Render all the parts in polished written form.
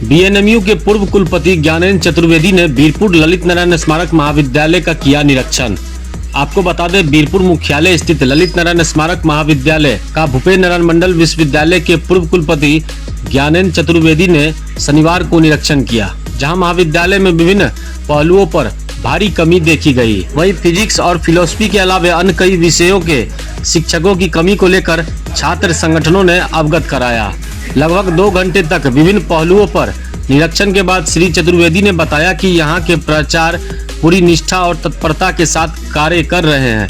BNMU के पूर्व कुलपति ज्ञानेंद्र चतुर्वेदी ने बीरपुर ललित नारायण स्मारक महाविद्यालय का किया निरीक्षण। आपको बता दें, बीरपुर मुख्यालय स्थित ललित नारायण स्मारक महाविद्यालय का भूपेन्द्र नारायण मंडल विश्वविद्यालय के पूर्व कुलपति ज्ञानेंद्र चतुर्वेदी ने शनिवार को निरीक्षण किया, जहां महाविद्यालय में विभिन्न पहलुओं पर भारी कमी देखी गई। वहीं फिजिक्स और फिलोसफी के अलावा अन्य कई विषयों के शिक्षकों की कमी को लेकर छात्र संगठनों ने अवगत कराया। लगभग 2 घंटे तक विभिन्न पहलुओं पर निरीक्षण के बाद श्री चतुर्वेदी ने बताया कि यहाँ के प्राचार्य पूरी निष्ठा और तत्परता के साथ कार्य कर रहे हैं।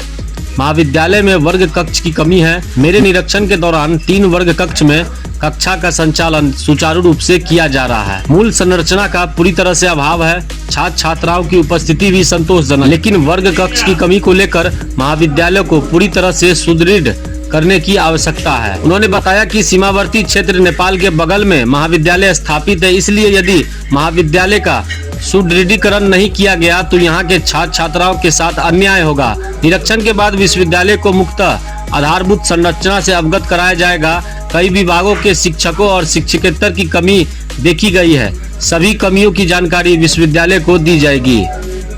महाविद्यालय में वर्ग कक्ष की कमी है। मेरे निरीक्षण के दौरान 3 वर्ग कक्ष में कक्षा का संचालन सुचारू रूप से किया जा रहा है। मूल संरचना का पूरी तरह से अभाव है। छात्र छात्राओं की उपस्थिति भी संतोषजनक, लेकिन वर्ग कक्ष की कमी को लेकर महाविद्यालय को पूरी तरह से सुदृढ़ करने की आवश्यकता है। उन्होंने बताया कि सीमावर्ती क्षेत्र नेपाल के बगल में महाविद्यालय स्थापित है, इसलिए यदि महाविद्यालय का सुदृढ़ीकरण नहीं किया गया तो यहाँ के छात्र छात्राओं के साथ अन्याय होगा। निरीक्षण के बाद विश्वविद्यालय को मुख्यतः आधारभूत संरचना से अवगत कराया जाएगा। कई विभागों के शिक्षकों और शिक्षकेतर की कमी देखी गई है। सभी कमियों की जानकारी विश्वविद्यालय को दी जाएगी।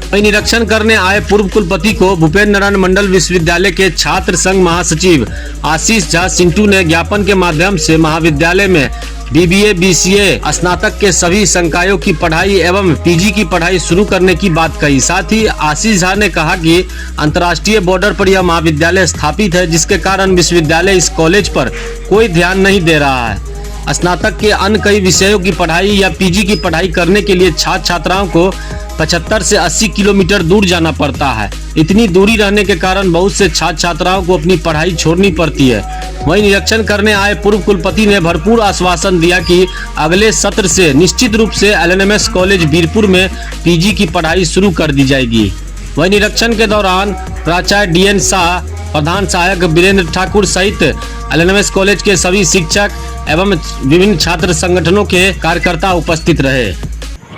वहीं निरीक्षण करने आए पूर्व कुलपति को भूपेन्द्र नारायण मंडल विश्वविद्यालय के छात्र संघ महासचिव आशीष झा सिंटू ने ज्ञापन के माध्यम से महाविद्यालय में बीबीए, बीसीए, स्नातक के सभी संकायों की पढ़ाई एवं पीजी की पढ़ाई शुरू करने की बात कही। साथ ही आशीष झा ने कहा कि अंतर्राष्ट्रीय बॉर्डर पर यह महाविद्यालय स्थापित है, जिसके कारण विश्वविद्यालय इस कॉलेज पर कोई ध्यान नहीं दे रहा है। स्नातक के अन्य कई विषयों की पढ़ाई या पीजी की पढ़ाई करने के लिए छात्र छात्राओं को 75 से 80 किलोमीटर दूर जाना पड़ता है। इतनी दूरी रहने के कारण बहुत से छात्र छात्राओं को अपनी पढ़ाई छोड़नी पड़ती है। वहीं निरीक्षण करने आए पूर्व कुलपति ने भरपूर आश्वासन दिया कि अगले सत्र से निश्चित रूप से एलएनएमएस कॉलेज बीरपुर में पीजी की पढ़ाई शुरू कर दी जाएगी। वहीं निरीक्षण के दौरान प्राचार्य डीएन शाह, प्रधान सहायक वीरेंद्र ठाकुर सहित एलएनएमएस कॉलेज के सभी शिक्षक एवं विभिन्न छात्र संगठनों के कार्यकर्ता उपस्थित रहे।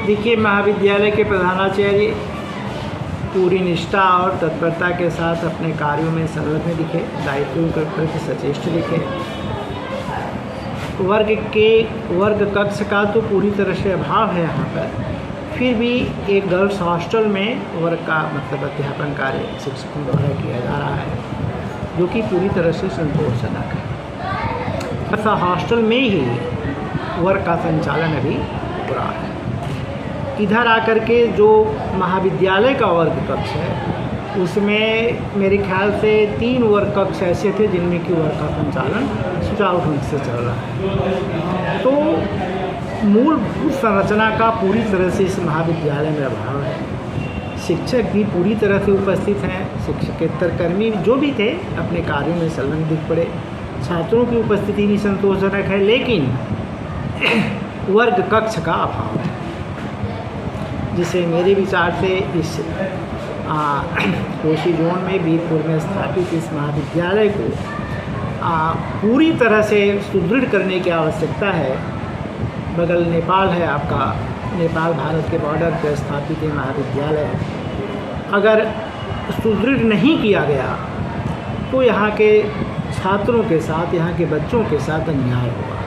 देखिए, महाविद्यालय के प्रधानाचार्य पूरी निष्ठा और तत्परता के साथ अपने कार्यों में संलग्न दिखे, दायित्वों के प्रति सचेष्ट दिखे। वर्ग कक्ष का तो पूरी तरह से अभाव है यहाँ पर, फिर भी एक गर्ल्स हॉस्टल में वर्ग का मतलब अध्यापन कार्य शिक्षकों द्वारा किया जा रहा है, जो कि पूरी तरह से संतोषजनक है। ऐसा हॉस्टल में ही वर्ग का संचालन अभी बुरा है। इधर आकर के जो महाविद्यालय का वर्ग कक्ष है, उसमें मेरे ख्याल से 3 वर्ग कक्ष ऐसे थे जिनमें कि वर्ग का संचालन सुचारू ढंग से चल रहा है। तो मूलभूत संरचना का पूरी तरह से इस महाविद्यालय में अभाव है। शिक्षक भी पूरी तरह से उपस्थित हैं, शिक्षकेतर कर्मी जो भी थे अपने कार्यों में संलग्न दिख पड़े। छात्रों की उपस्थिति भी संतोषजनक है, लेकिन वर्ग कक्ष का अभाव है, जिसे मेरे विचार से इस कोशी जोन में बीरपुर में स्थापित इस महाविद्यालय को पूरी तरह से सुदृढ़ करने की आवश्यकता है। बगल नेपाल है आपका, नेपाल भारत के बॉर्डर पर स्थापित ये महाविद्यालय अगर सुदृढ़ नहीं किया गया तो यहाँ के छात्रों के साथ, यहाँ के बच्चों के साथ अन्याय होगा।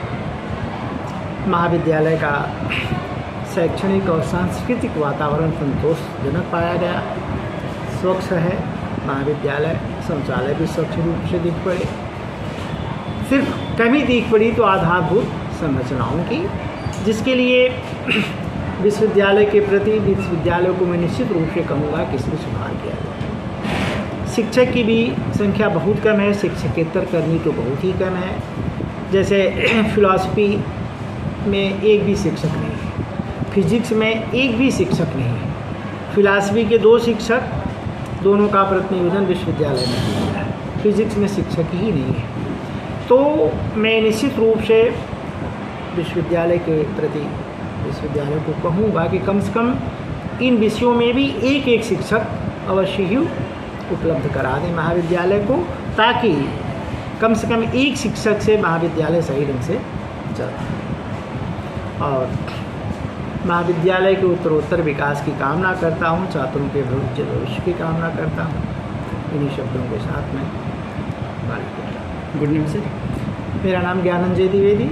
महाविद्यालय का शैक्षणिक और सांस्कृतिक वातावरण संतोषजनक पाया गया, स्वच्छ है महाविद्यालय, शौचालय भी स्वच्छ रूप से दिख पड़े। सिर्फ कमी दिख पड़ी तो आधारभूत संरचनाओं की, जिसके लिए विश्वविद्यालय के प्रति विश्वविद्यालय को मैं निश्चित रूप से कहूँगा कि इसमें सुधार किया जाए। शिक्षक की भी संख्या बहुत कम है, शिक्षकेतर कर्मी तो बहुत ही कम है। जैसे फिलॉसफी में एक भी शिक्षक नहीं है, फिजिक्स में एक भी शिक्षक नहीं है, फिलॉसफी के 2 शिक्षक, दोनों का प्रतिनिधित्व विश्वविद्यालय में है, फिजिक्स में शिक्षक ही नहीं है। तो मैं निश्चित रूप से विश्वविद्यालय के प्रति विश्वविद्यालय को कहूँगा कि कम से कम इन विषयों में भी एक शिक्षक अवश्य ही उपलब्ध करा दें महाविद्यालय को, ताकि कम से कम एक शिक्षक से महाविद्यालय सही ढंग से चले। और महाविद्यालय के उत्तरोत्तर विकास की कामना करता हूँ, छात्रों के भविष्य की कामना करता हूँ। इन्हीं शब्दों के साथ मैं गुड न्यूज़ सर। मेरा नाम ज्ञानेंद्र द्विवेदी,